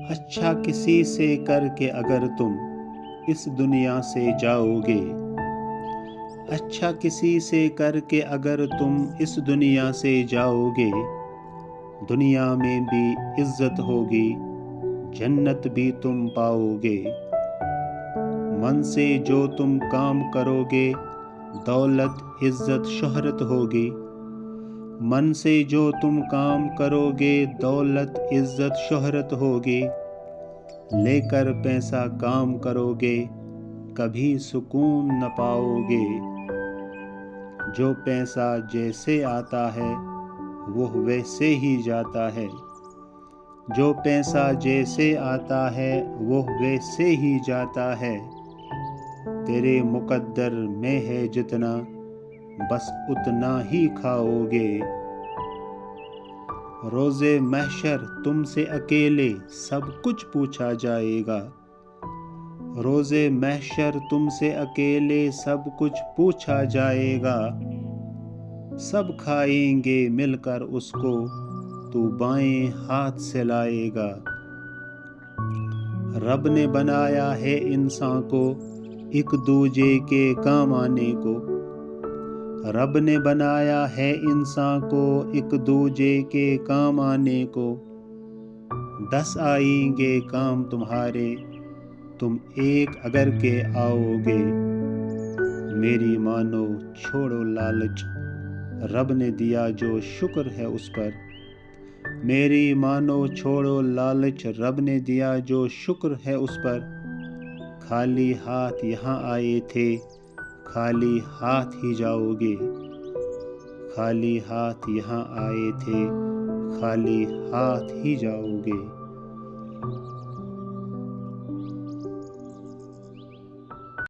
अच्छा किसी से करके अगर तुम इस दुनिया से जाओगे, अच्छा किसी से करके अगर तुम इस दुनिया से जाओगे, दुनिया में भी इज्जत होगी, जन्नत भी तुम पाओगे। मन से जो तुम काम करोगे, दौलत इज्जत शोहरत होगी। मन से जो तुम काम करोगे, दौलत इज्जत शोहरत होगी। लेकर पैसा काम करोगे, कभी सुकून न पाओगे। जो पैसा जैसे आता है वो वैसे ही जाता है। जो पैसा जैसे आता है वो वैसे ही जाता है। तेरे मुकद्दर में है जितना, बस उतना ही खाओगे। रोज़े महशर तुमसे अकेले सब कुछ पूछा जाएगा। रोज़े महशर तुमसे अकेले सब कुछ पूछा जाएगा। सब खाएंगे मिलकर उसको, तू बाएं हाथ से लाएगा। रब ने बनाया है इंसान को एक दूजे के काम आने को। रब ने बनाया है इंसान को एक दूजे के काम आने को। 10 आएंगे काम तुम्हारे, तुम एक अगर के आओगे। मेरी मानो छोड़ो लालच, रब ने दिया जो शुक्र है उस पर। मेरी मानो छोड़ो लालच, रब ने दिया जो शुक्र है उस पर। खाली हाथ यहाँ आए थे, खाली हाथ ही जाओगे। खाली हाथ यहाँ आए थे, खाली हाथ ही जाओगे।